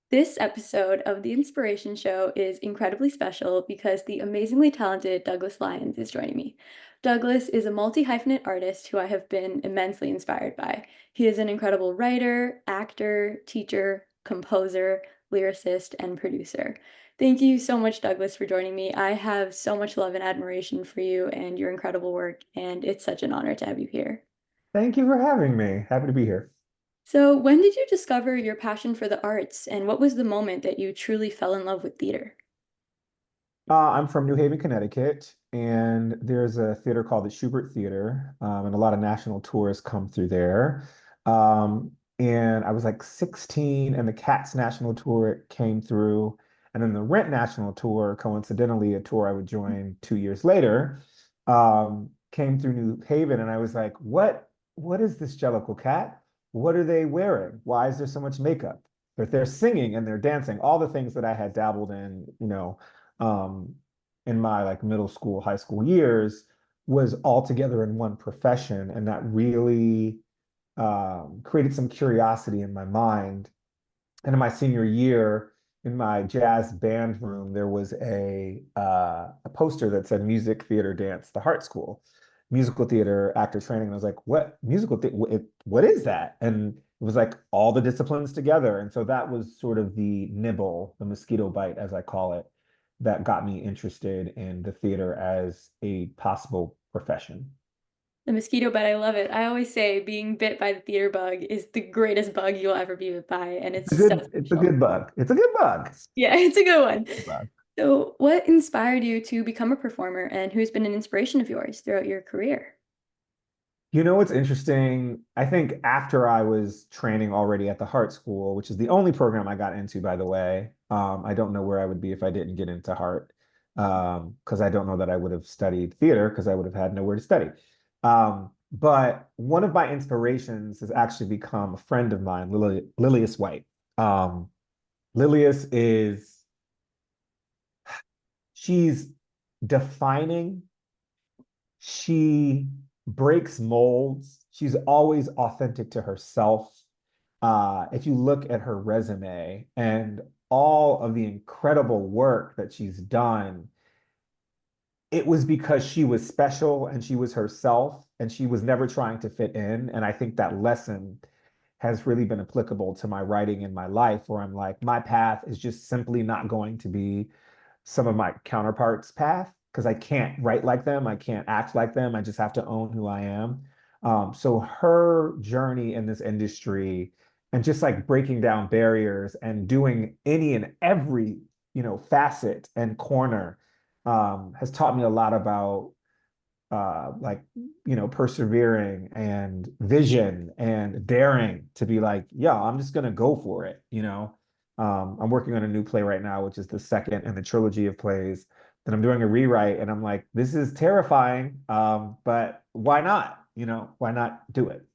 This episode of The Inspiration Show is incredibly special because the amazingly talented Douglas Lyons is joining me. Douglas is a multi-hyphenate artist who I have been immensely inspired by. He is an incredible writer, actor, teacher, composer, lyricist, and producer. Thank you so much, Douglas, for joining me. I have so much love and admiration for you and your incredible work, and it's such an honor to have you here. Thank you for having me. Happy to be here. So, when did you discover your passion for the arts, and what was the moment that you truly fell in love with theater? I'm from New Haven, Connecticut, and there's a theater called the Schubert Theater, and a lot of national tours come through there. And I was like 16, and the Cats National Tour came through, and then the Rent National Tour, coincidentally, a tour I would join 2 years later, came through New Haven, and I was like, What is this Jellicle Cat? What are they wearing? Why is there so much makeup? But they're singing and they're dancing, all the things that I had dabbled in, um, in my like middle school, high school years was all together in one profession. And that really created some curiosity in my mind. And in my senior year, in my jazz band room, there was a poster that said music, theater, dance, the Hartt School, musical theater, actor training. And I was like, what musical theater? What is that? And it was like all the disciplines together. And so that was sort of the nibble, the mosquito bite, as I call it, that got me interested in the theater as a possible profession. The mosquito bite, I love it. I always say being bit by the theater bug is the greatest bug you'll ever be bit by, and it's so It's a special. good bug. It's a good bug. Yeah, it's a good one. Bug. So, what inspired you to become a performer, and who's been an inspiration of yours throughout your career? You know what's interesting? I think after I was training already at the Hartt School, which is the only program I got into, by the way, I don't know where I would be if I didn't get into Hartt, because I don't know that I would have studied theater because I would have had nowhere to study. But one of my inspirations has actually become a friend of mine, Lilius White. Um, Lilius is, she's defining. She breaks molds. She's always authentic to herself. If you look at her resume and all of the incredible work that she's done, it was because she was special and she was herself and she was never trying to fit in. And I think that lesson has really been applicable to my writing in my life, where I'm like, my path is just simply not going to be some of my counterparts' path because I can't write like them. I can't act like them. I just have to own who I am. So her journey in this industry and just like breaking down barriers and doing any and every, facet and corner has taught me a lot about like persevering and vision and daring to be like, yeah, I'm just gonna go for it. I'm working on a new play right now, which is the second in the trilogy of plays that I'm doing a rewrite, and I'm like, this is terrifying, but why not? Why not do it?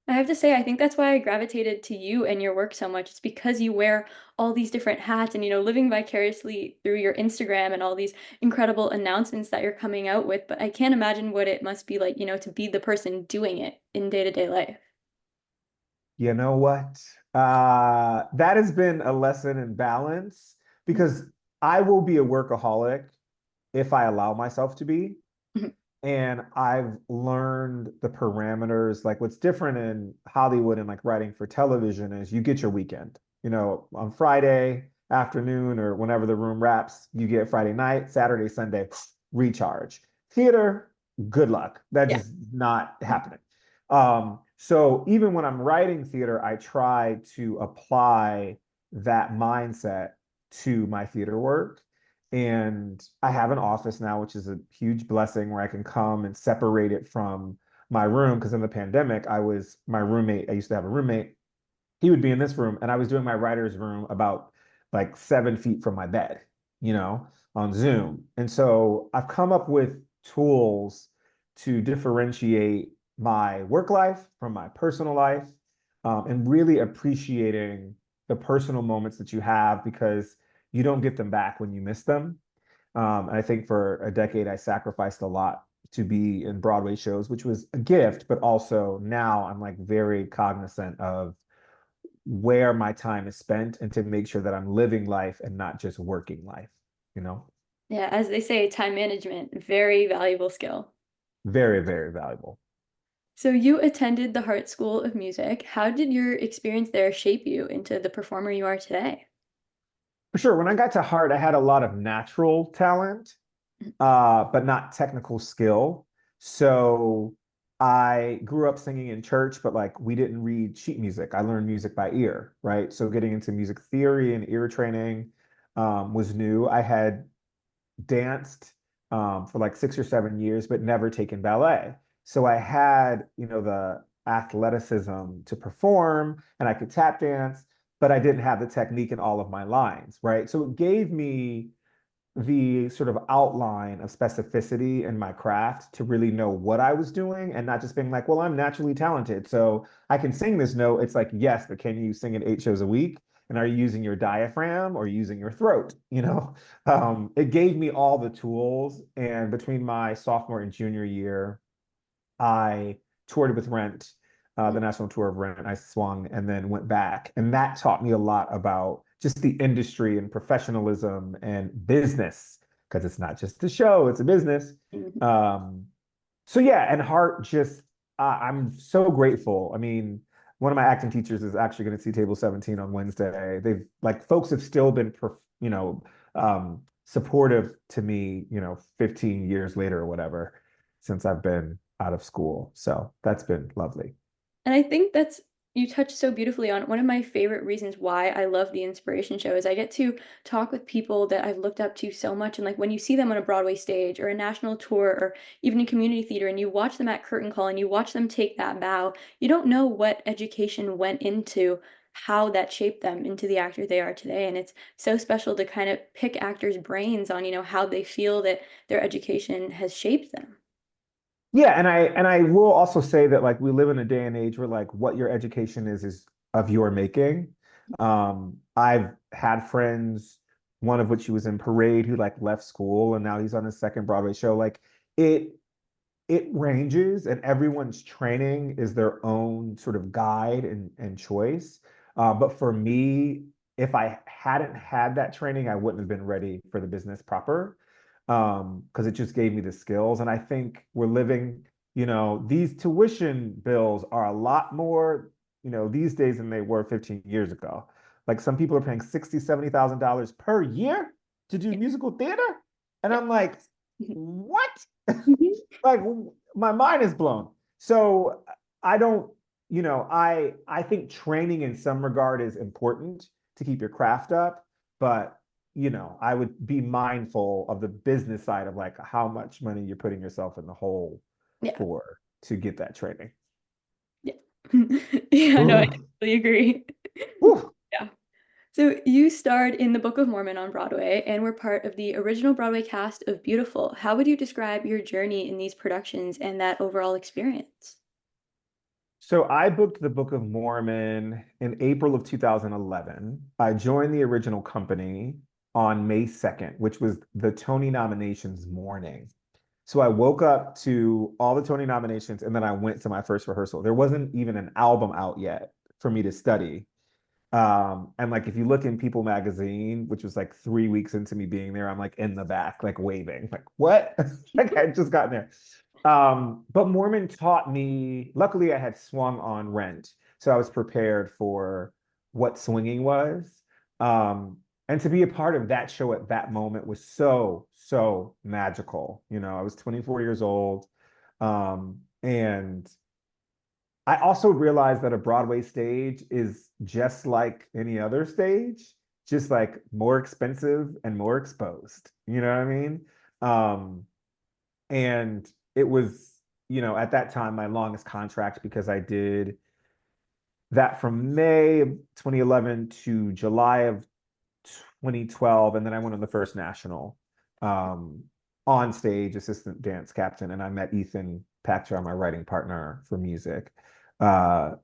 I have to say, I think that's why I gravitated to you and your work so much. It's because you wear all these different hats and, living vicariously through your Instagram and all these incredible announcements that you're coming out with. But I can't imagine what it must be like, to be the person doing it in day-to-day life. You know what? That has been a lesson in balance because I will be a workaholic if I allow myself to be. And I've learned the parameters. Like what's different in Hollywood and like writing for television is you get your weekend. On Friday afternoon or whenever the room wraps, you get Friday night, Saturday, Sunday, recharge. Theater, good luck. That's Yeah. just not happening. So even when I'm writing theater, I try to apply that mindset to my theater work. And I have an office now, which is a huge blessing where I can come and separate it from my room. Because in the pandemic, my roommate, I used to have a roommate. He would be in this room, and I was doing my writer's room about like 7 feet from my bed, on Zoom. And so I've come up with tools to differentiate my work life from my personal life, and really appreciating the personal moments that you have because you don't get them back when you miss them. And I think for a decade, I sacrificed a lot to be in Broadway shows, which was a gift, but also now I'm like very cognizant of where my time is spent and to make sure that I'm living life and not just working life, you know? Yeah, as they say, time management, very valuable skill. Very, very valuable. So you attended the Hartt School of Music. How did your experience there shape you into the performer you are today? For sure. When I got to Hartt, I had a lot of natural talent, but not technical skill. So I grew up singing in church, but like we didn't read sheet music. I learned music by ear, right? So getting into music theory and ear training was new. I had danced for like 6 or 7 years, but never taken ballet. So I had, the athleticism to perform and I could tap dance, but I didn't have the technique in all of my lines, right? So it gave me the sort of outline of specificity in my craft to really know what I was doing and not just being like, well, I'm naturally talented, so I can sing this note. It's like, yes, but can you sing it 8 shows a week? And are you using your diaphragm or using your throat? It gave me all the tools. And between my sophomore and junior year, I toured with Rent, the national tour of Rent. I swung and then went back. And that taught me a lot about just the industry and professionalism and business, because it's not just a show, it's a business. Mhm. Um, so yeah, and Hart just, I'm so grateful. I mean, one of my acting teachers is actually going to see Table 17 on Wednesday. They've like folks have still been, supportive to me, 15 years later or whatever, since I've been out of school. So that's been lovely. And I think that's you touched so beautifully on one of my favorite reasons why I love the inspiration show is I get to talk with people that I've looked up to so much. And like when you see them on a Broadway stage or a national tour or even in community theater and you watch them at curtain call and you watch them take that bow, you don't know what education went into how that shaped them into the actor they are today. And it's so special to kind of pick actors' brains on, how they feel that their education has shaped them. Yeah, and I will also say that like we live in a day and age where like what your education is of your making. I've had friends, one of which he was in Parade, who like left school and now he's on his second Broadway show. Like it it ranges, and everyone's training is their own sort of guide and choice. But for me, if I hadn't had that training, I wouldn't have been ready for the business proper, because it just gave me the skills. And I think we're living, these tuition bills are a lot more, these days than they were 15 years ago. Like some people are paying 60, $70,000 per year to do musical theater. And Yeah. I'm like, what? Mhm. Like my mind is blown. So I don't, I think training in some regard is important to keep your craft up, but I would be mindful of the business side of like how much money you're putting yourself in the hole Yeah. for to get that training. Yeah. Yeah, no, I Ugh. totally agree. Whew. Yeah. So you starred in the Book of Mormon on Broadway and were part of the original Broadway cast of Beautiful. How would you describe your journey in these productions and that overall experience? So I booked the Book of Mormon in April of 2011. I joined the original company on May 2nd, which was the Tony nominations morning. So I woke up to all the Tony nominations and then I went to my first rehearsal. There wasn't even an album out yet for me to study. And like if you look in People magazine, which was like 3 weeks into me being there, I'm like in the back, like waving, like what? Like I had just gotten there. But Mormon taught me, luckily I had swung on Rent, so I was prepared for what swinging was. And to be a part of that show at that moment was so, so magical. I was 24 years old. And I also realized that a Broadway stage is just like any other stage, just like more expensive and more exposed. You know what I mean? Um, and it was, at that time, my longest contract because I did that from May of 2011 to July of 2012. And then I went on the first national um, on stage, assistant dance captain. And I met Ethan Pachter, my writing partner for music.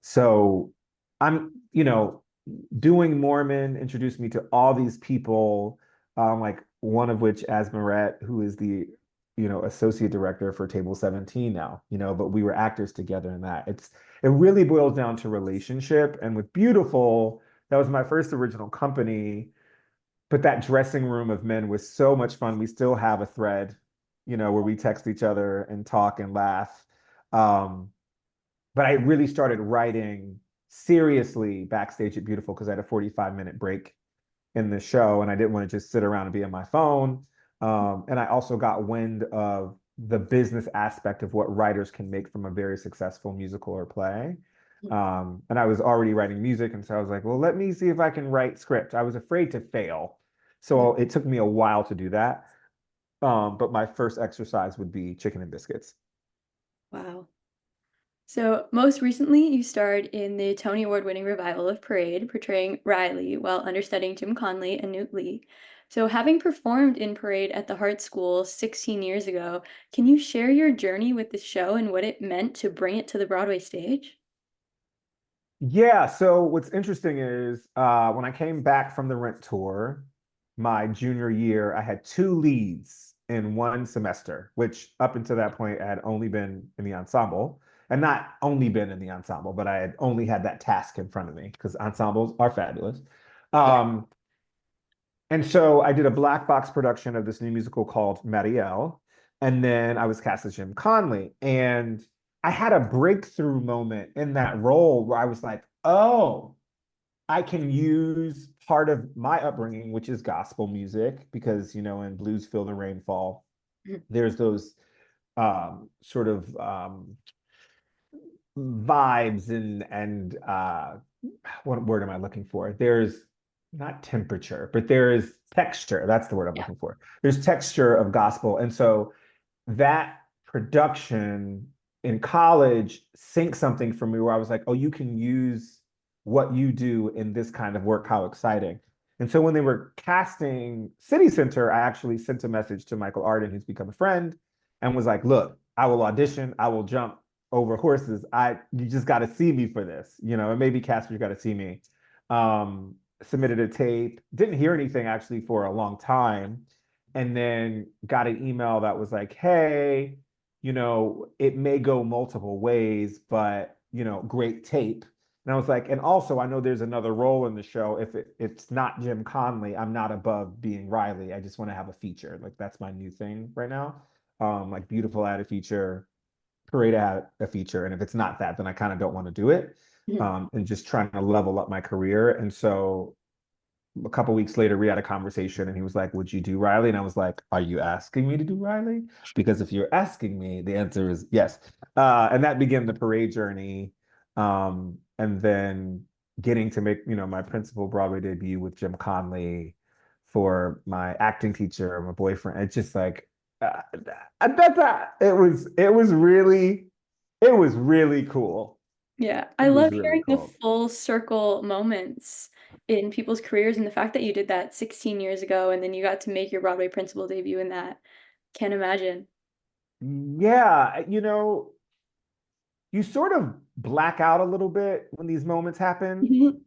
So I'm, doing Mormon introduced me to all these people, like one of which, Asmaret, who is the associate director for Table 17 now, but we were actors together in that. It really boils down to relationship. And with Beautiful, that was my first original company, but that dressing room of men was so much fun. We still have a thread, where we text each other and talk and laugh. Um, but I really started writing seriously backstage at Beautiful because I had a 45-minute break in the show and I didn't want to just sit around and be on my phone. And I also got wind of the business aspect of what writers can make from a very successful musical or play. And I was already writing music. And so I was like, well, let me see if I can write script. I was afraid to fail. So it took me a while to do that. But my first exercise would be Chicken and Biscuits. Wow. So, most recently, you starred in the Tony Award-winning revival of Parade, portraying Riley while understudying Jim Conley and Newt. So, having performed in Parade at the Hartt School 16 years ago, can you share your journey with the show and what it meant to bring it to the Broadway stage? Yeah, so what's interesting is when I came back from the Rent tour, my junior year, I had two leads in one semester, which up until that point I had only been in the ensemble. And not only been in the ensemble, but I had only had that task in front of me because ensembles are fabulous. Yeah. Um, and so I did a black box production of this new musical called Marielle. And then I was cast as Jim Conley. And I had a breakthrough moment in that role where I was like, oh, I can use part of my upbringing, which is gospel music, because, in Blues Feel the Rainfall, there's those sort of vibes and what word am I looking for? There's not temperature, but there is texture. That's the word I'm Yeah. looking for. There's texture of gospel. And so that production in college synced something for me where I was like, oh, you can use what you do in this kind of work. How exciting. And so when they were casting City Center, I actually sent a message to Michael Arden, who's become a friend, and was like, look, I will audition, I will jump over horses. You just got to see me for this. And maybe Casper, you got to see me. Submitted a tape, didn't hear anything actually for a long time, and then got an email that was like, hey, it may go multiple ways, but great tape. And I was like, and also I know there's another role in the show. If it's not Jim Conley, I'm not above being Riley. I just want to have a feature. Like that's my new thing right now. Like Beautiful had a feature, Parade had a feature, and if it's not that, then I kind of don't want to do it. And just trying to level up my career. And so a couple weeks later, we had a conversation and he was like, would you do Riley? And I was like, are you asking me to do Riley? Because if you're asking me, the answer is yes. And that began the Parade journey. And then getting to make, my principal Broadway debut with Jim Conley for my acting teacher, my boyfriend. It's just like, uh, it was really cool. Yeah, I It was love really hearing the cool. full circle moments in people's careers and the fact that you did that 16 years ago and then you got to make your Broadway principal debut in that. Can't imagine. Yeah, you sort of black out a little bit when these moments happen Mhm.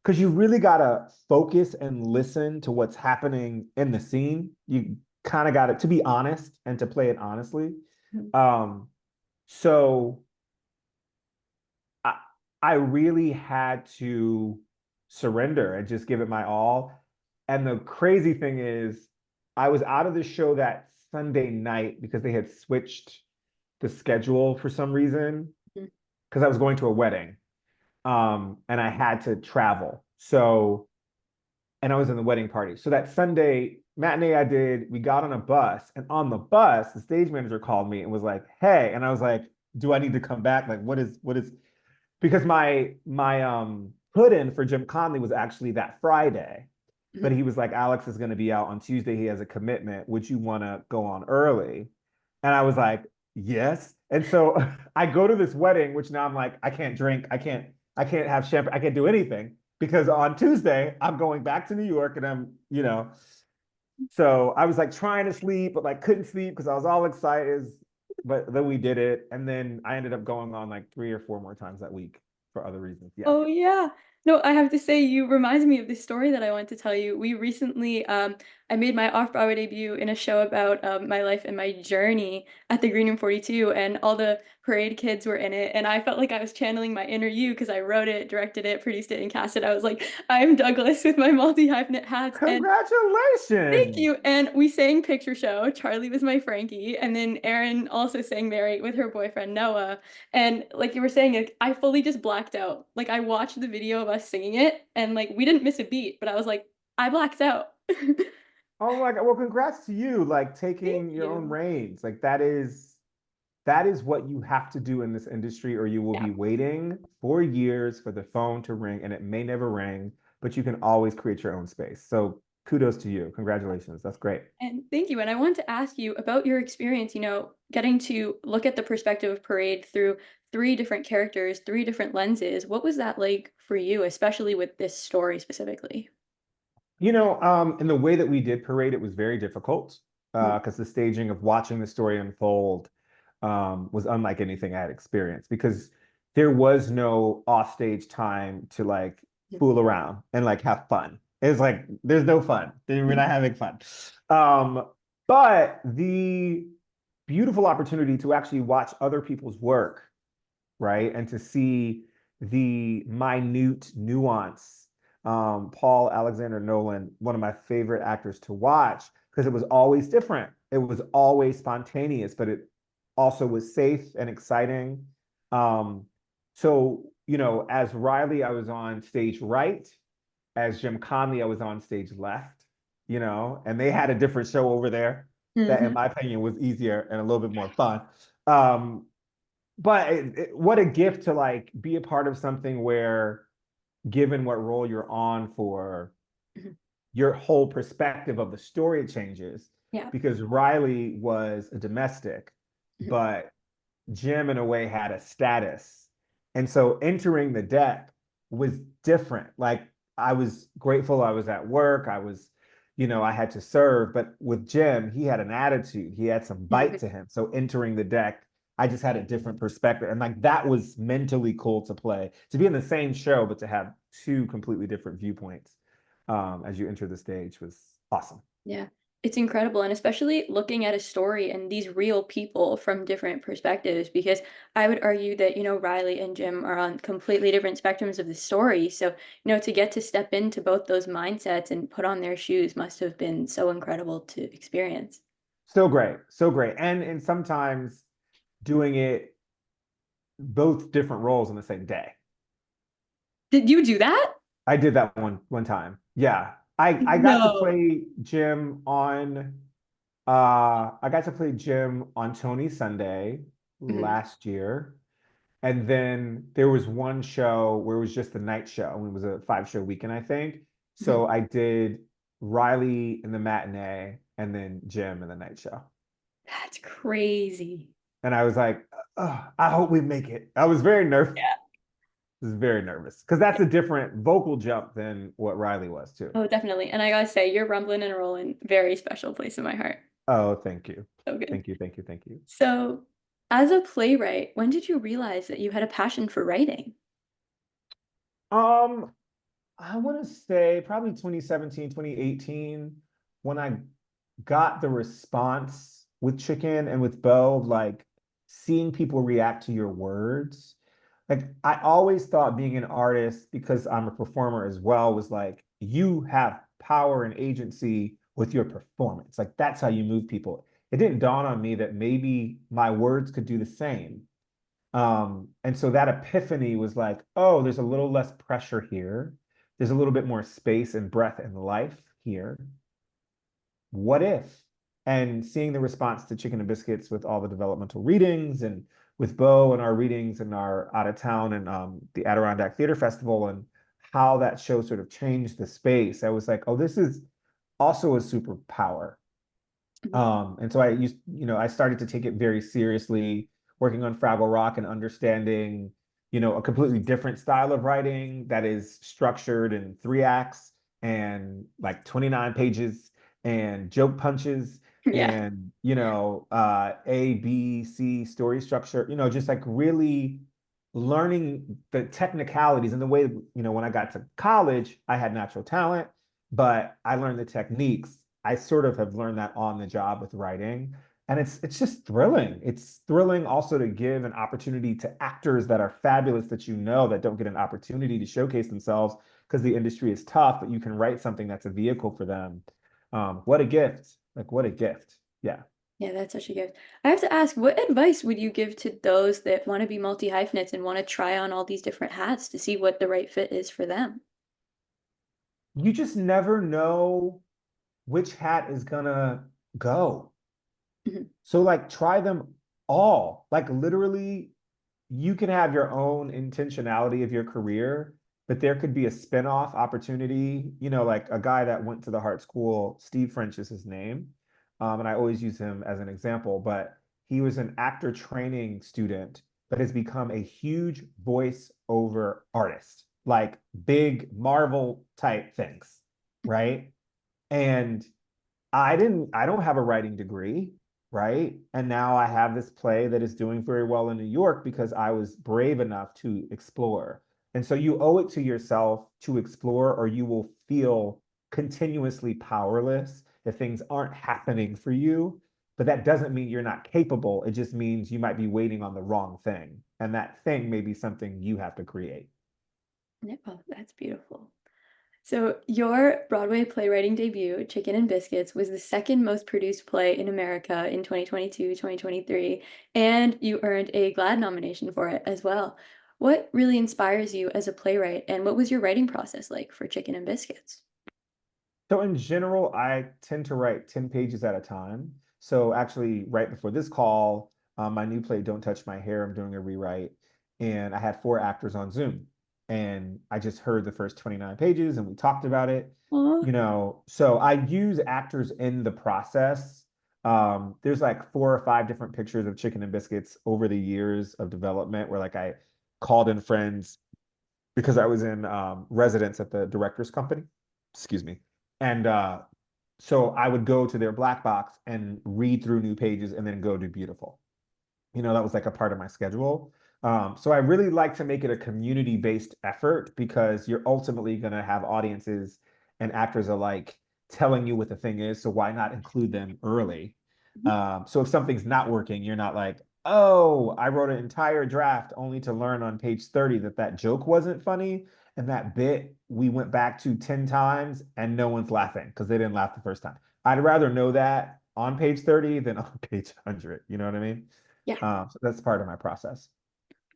because you really got to focus and listen to what's happening in the scene. You kind of got it to be honest and to play it honestly. Um, so I, I really had to surrender and just give it my all. And the crazy thing is, I was out of the show that Sunday night because they had switched the schedule for some reason because I was going to a wedding. And I had to travel. So, and I was in the wedding party. So that Sunday matinee I did, we got on a bus, and on the bus, the stage manager called me and was like, "Hey," and I was like, "Do I need to come back? Like, what is?" Because my put in for Jim Conley was actually that Friday, but he was like, "Alex is going to be out on Tuesday. He has a commitment. Would you want to go on early?" And I was like, "Yes." And so I go to this wedding, which now I'm like, I can't drink, I can't have champagne, I can't do anything because on Tuesday I'm going back to New York and so I was like trying to sleep, but like couldn't sleep because I was all excited. But then we did it. And then I ended up going on like 3 or 4 more times that week for other reasons. Yeah. Oh yeah. No, I have to say you reminds me of this story that I want to tell you. We recently, I made my off-Broadway debut in a show about my life and my journey at the Green Room 42, and all the parade kids were in it. And I felt like I was channeling my inner you because I wrote it, directed it, produced it, and cast it. I was like, I'm Douglas with my multi-hyphenate hats. And thank Congratulations. you. And we sang picture show. Charlie was my Frankie. And then Erin also sang Mary with her boyfriend Noah. And like you were saying, like, I fully just blacked out. Like I watched the video of us singing it and like we didn't miss a beat, but I was like, I blacked out. Thank Oh my God. Well, congrats to you, like taking your own you. reins. Like that is what you have to do in this industry, or you will Yeah. be waiting for years for the phone to ring, and it may never ring, but you can always create your own space. So kudos to you. Congratulations. That's great. And thank you. And I wanted to ask you about your experience, getting to look at the perspective of Parade through three different characters, three different lenses. What was that like for you, especially with this story specifically? In the way that we did Parade, it was very difficult Mhm. because the staging of watching the story unfold was unlike anything I had experienced because there was no offstage time to like fool around and like have fun. It's like there's no fun. We're not having fun. Um, but the beautiful opportunity to actually watch other people's work, right? And to see the minute nuance. Paul Alexander Nolan, one of my favorite actors to watch, because it was always different. It was always spontaneous, but it also was safe and exciting. So, as Riley, I was on stage right. As Jim Conley, I was on stage left, and they had a different show over there that, in Mhm. my opinion, was easier and a little bit more fun. Um, but what a gift to like be a part of something where, given what role you're on for, Mhm. your whole perspective of the story changes Yeah. because Riley was a domestic, Mhm. but Jim, in a way, had a status. And so entering the deck was different. Like, I was grateful I was at work. I had to serve. But with Jim, he had an attitude, he had some bite Mhm. to him. So entering the deck, I just had a different perspective. And like, that was mentally cool to play, to be in the same show, but to have two completely different viewpoints as you enter the stage was awesome. Yeah. It's incredible, and especially looking at a story and these real people from different perspectives, because I would argue that, Riley and Jim are on completely different spectrums of the story. So, to get to step into both those mindsets and put on their shoes must have been so incredible to experience. So great. So great. And sometimes doing it both different roles in the same day. Did you do that? I did that one time. Yeah. I got to No. play Jim on I got to play Jim on Tony Sunday Mhm. last year. And then there was one show where it was just the night show, and it was a 5-show weekend, I think. Mhm. So I did Riley in the matinee and then Jim in the night show. That's crazy. And I was like, oh, I hope we make it. I was very nervous. Yeah. Was very nervous because that's a different vocal jump than what Riley was too. Oh, definitely. And I gotta say, you're rumbling and rolling, very special place in my heart. Oh, thank you. So good. Thank you. Thank you. Thank you. So, as a playwright, when did you realize that you had a passion for writing? Um, I want to say probably 2017, 2018, when I got the response with Chicken and with Bo, like seeing people react to your words. Like I always thought being an artist, because I'm a performer as well, was like you have power and agency with your performance. Like that's how you move people. It didn't dawn on me that maybe my words could do the same. And so that epiphany was like, oh, there's a little less pressure here. There's a little bit more space and breath and life here. What if? And seeing the response to Chicken and Biscuits with all the developmental readings and with Bo and our readings and our out of town and the Adirondack Theater Festival and how that show sort of changed the space, I was like, oh, this is also a superpower. Mhm. And so I started to take it very seriously, working on Fraggle Rock and understanding, a completely different style of writing that is structured in 3 acts and like 29 pages and joke punches Yeah. and, A, B, C story structure, just like really learning the technicalities and the way, when I got to college, I had natural talent, but I learned the techniques I sort of have learned that on the job with writing. And it's just thrilling. It's thrilling also to give an opportunity to actors that are fabulous that you know that don't get an opportunity to showcase themselves because the industry is tough, but you can write something that's a vehicle for them. What a gift. Like what a gift. Yeah. Yeah, that's such a gift. I have to ask, what advice would you give to those that want to be multi-hyphenates and want to try on all these different hats to see what the right fit is for them? You just never know which hat is gonna go. Mhm. So like try them all. Like literally, you can have your own intentionality of your career, but there could be a spin-off opportunity. You know, like a guy that went to the Hartt School, Steve French is his name. And I always use him as an example, but he was an actor training student that has become a huge voice-over artist, like big Marvel type things, right? And I don't have a writing degree, right? And now I have this play that is doing very well in New York because I was brave enough to explore. And so you owe it to yourself to explore, or you will feel continuously powerless if things aren't happening for you. But that doesn't mean you're not capable. It just means you might be waiting on the wrong thing. And that thing may be something you have to create. Yeah, oh, that's beautiful. So, your Broadway playwriting debut, Chicken and Biscuits, was the second most produced play in America in 2022, 2023, and you earned a GLAAD nomination for it as well. What really inspires you as a playwright, and what was your writing process like for Chicken and Biscuits? So in general, I tend to write 10 pages at a time. So actually, right before this call, my new play, Don't Touch My Hair, I'm doing a rewrite. And I had four actors on Zoom. And I just heard the first 29 pages and we talked about it. Aw. You know, so I use actors in the process. There's like four or five different pictures of Chicken and Biscuits over the years of development where like I called in friends because I was in residence at the director's company. Excuse me. And so I would go to their black box and read through new pages and then go do beautiful. You know, that was like a part of my schedule. So I really like to make it a community-based effort because you're ultimately going to have audiences and actors alike telling you what the thing is. So why not include them early? Mhm. So if something's not working, you're not like, oh, I wrote an entire draft only to learn on page 30 that that joke wasn't funny. And that bit we went back to 10 times and no one's laughing because they didn't laugh the first time. I'd rather know that on page 30 than on page 100. You know what I mean? Yeah. So that's part of my process.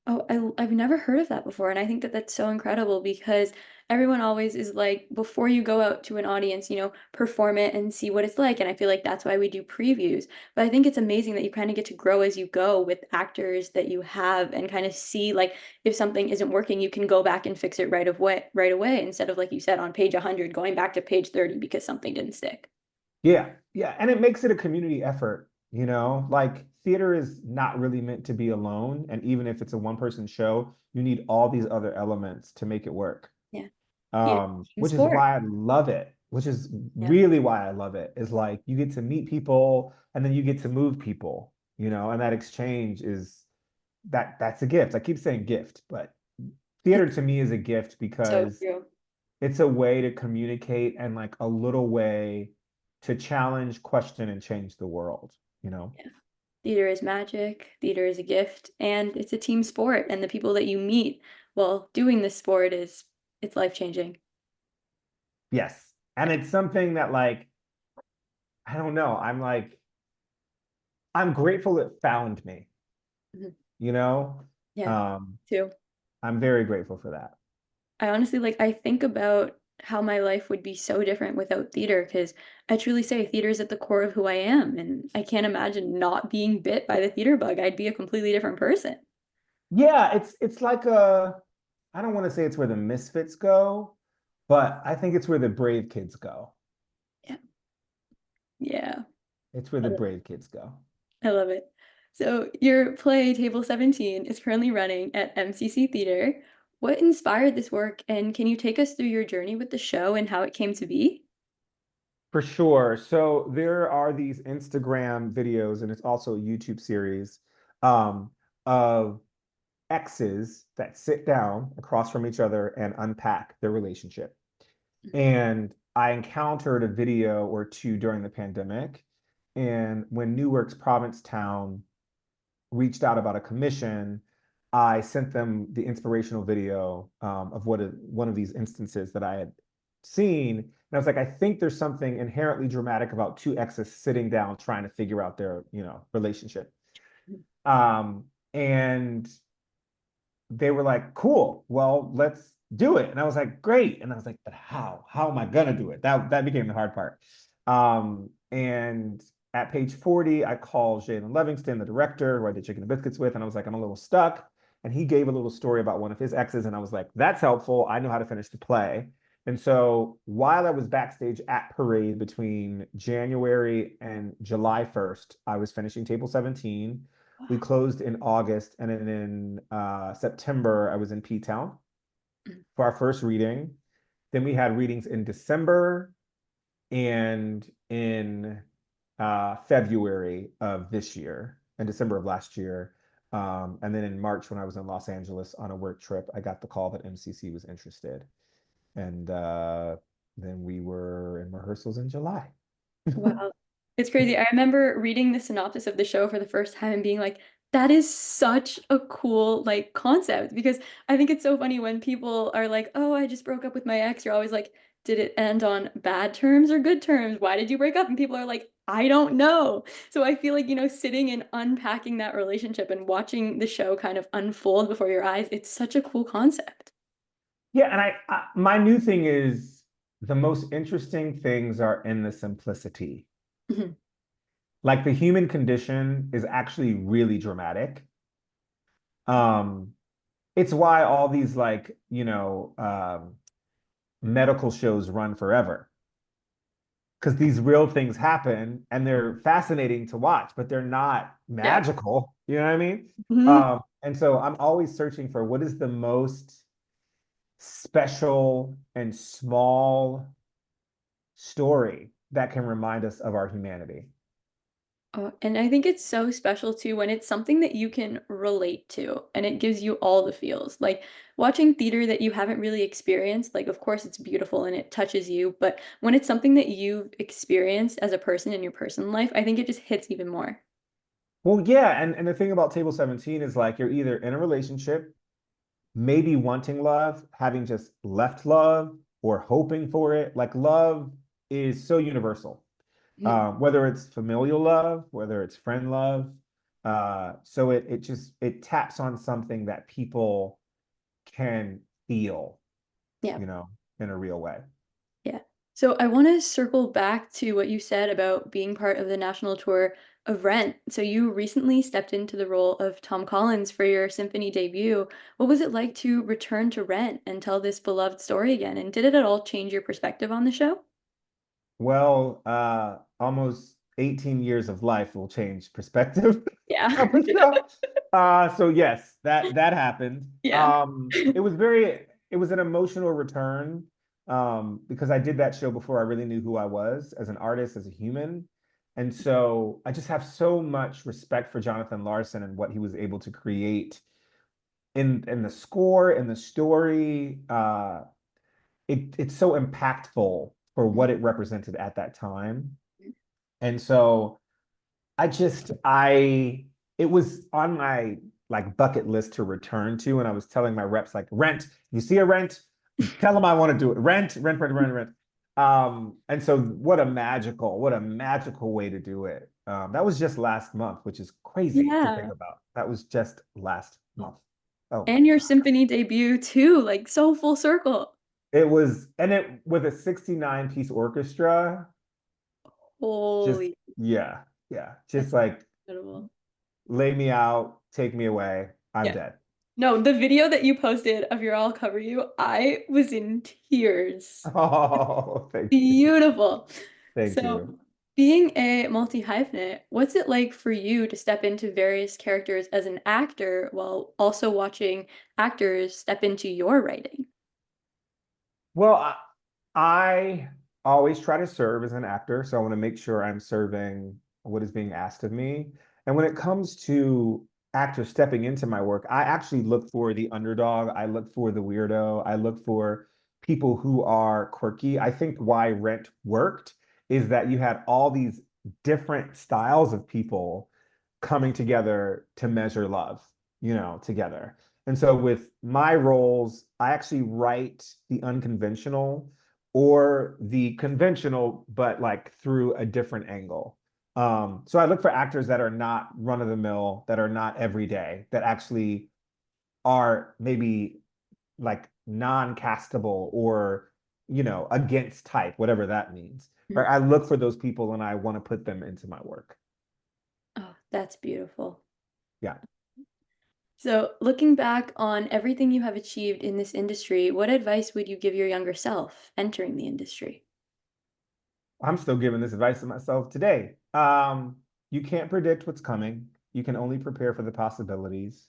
Oh, I've never heard of that before, and I think that that's so incredible because everyone always is like, before you go out to an audience, perform it and see what it's like. And I feel like that's why we do previews. But I think it's amazing that you kind of get to grow as you go with actors that you have and kind of see like if something isn't working, you can go back and fix it right away instead of like you said on page 100 going back to page 30 because something didn't stick. Yeah, yeah, and it makes it a community effort, you know? Like theater is not really meant to be alone, and even if it's a one-person show, you need all these other elements to make it work. Yeah. Team team Which is sport. why I love it, which is Yeah. really why I love it, is like you get to meet people and then you get to move people, you know, and that exchange is that's a gift. I keep saying gift, but theater It's to me is a gift so because true. it's a way to communicate and like a little way to challenge, question, and change the world, you know? Yeah. Theater is magic, theater is a gift, and it's a team sport, and the people that you meet while doing this sport it's life-changing. Yes. And it's something that like, I don't know, I'm grateful it found me, Mhm. you know? Yeah, Um, too. I'm very grateful for that. I honestly like, I think about how my life would be so different without theater because I truly say theater is at the core of who I am, and I can't imagine not being bit by the theater bug. I'd be a completely different person. Yeah, it's like I don't want to say it's where the misfits go, but I think it's where the brave kids go. Yeah. Yeah. It's where I the love brave kids go. I love it. So your play, Table 17, is currently running at MCC Theater. What inspired this work, and can you take us through your journey with the show and how it came to be? For sure. So there are these Instagram videos, and it's also a YouTube series um, of exes that sit down across from each other and unpack their relationship. Mhm. And I encountered a video or two during the pandemic. And when Newark's Provincetown reached out about a commission, I sent them the inspirational video of one of these instances that I had seen. And I was like, I think there's something inherently dramatic about two exes sitting down trying to figure out their, relationship. And they were like, cool, well, let's do it. And I was like, great. And I was like, but how? How am I gonna do it? That became the hard part. And at page 40, I called Jalen Livingston, the director, who I did Chicken and Biscuits with, and I was like, I'm a little stuck. And he gave a little story about one of his exes, and I was like, that's helpful. I know how to finish the play. And so while I was backstage at Parade between January and July 1st, I was finishing table 17. We closed in August, and then in September, I was in P-Town for our first reading. Then we had readings in December and in February of this year and December of last year. And then in March, when I was in Los Angeles on a work trip, I got the call that MCC was interested. And then we were in rehearsals in July. Wow. It's crazy. I remember reading the synopsis of the show for the first time and being like, that is such a cool like concept because I think it's so funny when people are like, "Oh, I just broke up with my ex." You're always like, "Did it end on bad terms or good terms? Why did you break up?" And people are like, "I don't know." So I feel like, sitting and unpacking that relationship and watching the show kind of unfold before your eyes, it's such a cool concept. Yeah, and my new thing is the most interesting things are in the simplicity. Mhm. Like the human condition is actually really dramatic. Um, it's why all these like, medical shows run forever. Because these real things happen and they're fascinating to watch, but they're not Yeah. magical. You know what I mean? Mhm. And so I'm always searching for what is the most special and small story that can remind us of our humanity. Oh, and I think it's so special too when it's something that you can relate to and it gives you all the feels. Like watching theater that you haven't really experienced, like of course it's beautiful and it touches you, but when it's something that you've experienced as a person in your personal life, I think it just hits even more. Well, yeah, and the thing about table 17 is like you're either in a relationship, maybe wanting love, having just left love, or hoping for it. Like love is so universal. Mhm. Whether it's familial love, whether it's friend love. So it taps on something that people can feel, Yeah. you know, in a real way. Yeah. So I want to circle back to what you said about being part of the national tour of Rent. So you recently stepped into the role of Tom Collins for your symphony debut. What was it like to return to Rent and tell this beloved story again? And did it at all change your perspective on the show? Well, almost 18 years of life will change perspective Yeah. of the show. So yes, that happened. Yeah. It was an emotional return because I did that show before I really knew who I was as an artist, as a human. And so I just have so much respect for Jonathan Larson and what he was able to create in the score, in the story. It's so impactful for what it represented at that time. And so I it was on my like bucket list to return to. And I was telling my reps, like, rent, you see a rent, tell them I want to do it. Rent, rent, rent, rent, rent. And so what a magical way to do it. That was just last month, which is crazy to think Yeah. about. That was just last month. Oh my And your God. symphony debut too, like so full circle. It was, and it with a 69-piece orchestra, just Holy, yeah, yeah. Just that's like incredible. lay me out, take me away. I'm Yeah. dead. No, the video that you posted of your I'll Cover You, I was in tears. Oh, thank you. Beautiful. Thank So, you. being a multi-hyphenate, what's it like for you to step into various characters as an actor while also watching actors step into your writing? Well, I always try to serve as an actor, so I want to make sure I'm serving what is being asked of me. And when it comes to actors stepping into my work, I actually look for the underdog. I look for the weirdo. I look for people who are quirky. I think why Rent worked is that you had all these different styles of people coming together to measure love, together. And so with my roles, I actually write the unconventional or the conventional, but like through a different angle. So I look for actors that are not run of the mill, that are not everyday, that actually are maybe like non-castable or against type, whatever that means. Right? Mhm. I look for those people and I want to put them into my work. Oh, that's beautiful. Yeah. So, looking back on everything you have achieved in this industry, what advice would you give your younger self entering the industry? I'm still giving this advice to myself today. You can't predict what's coming. You can only prepare for the possibilities.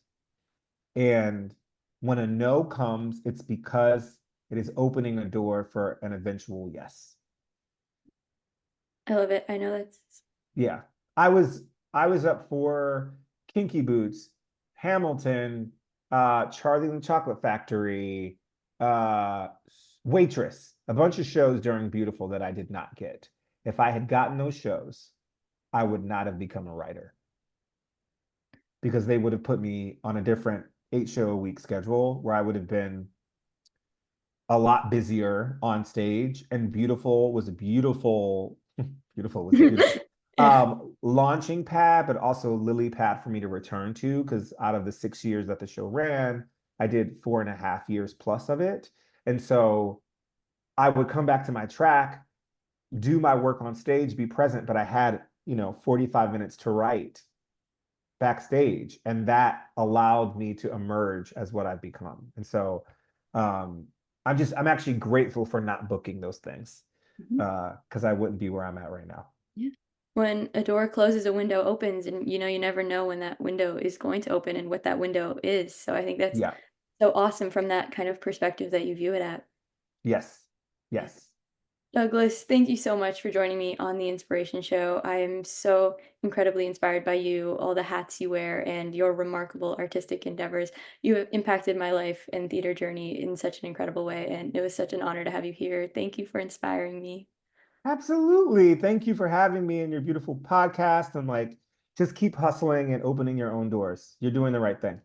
And when a no comes, it's because it is opening a door for an eventual yes. I love it. I know that's Yeah. I was I was up for Kinky Boots, Hamilton, Charlie and the Chocolate Factory, uh, Waitress, a bunch of shows during Beautiful that I did not get. If I had gotten those shows, I would not have become a writer because they would have put me on a different 8 show a week schedule where I would have been a lot busier on stage. And Beautiful was a beautiful, beautiful was a beautiful yeah. launching pad, but also lily pad for me to return to. Because out of the 6 years that the show ran, I did 4.5 years plus of it. And so I would come back to my track, do my work on stage, be present, but I had, 45 minutes to write backstage. And that allowed me to emerge as what I've become. And so um, I'm actually grateful for not booking those things Mhm. because I wouldn't be where I'm at right now. Yeah. When a door closes, a window opens, and you never know when that window is going to open and what that window is. So I think that's Yeah. so awesome from that kind of perspective that you view it at. Yes. Yeah. Yes. Douglas, thank you so much for joining me on the Inspiration Show. I am so incredibly inspired by you, all the hats you wear, and your remarkable artistic endeavors. You have impacted my life and theater journey in such an incredible way, and it was such an honor to have you here. Thank you for inspiring me. Absolutely. Thank you for having me in your beautiful podcast and like just keep hustling and opening your own doors. You're doing the right thing.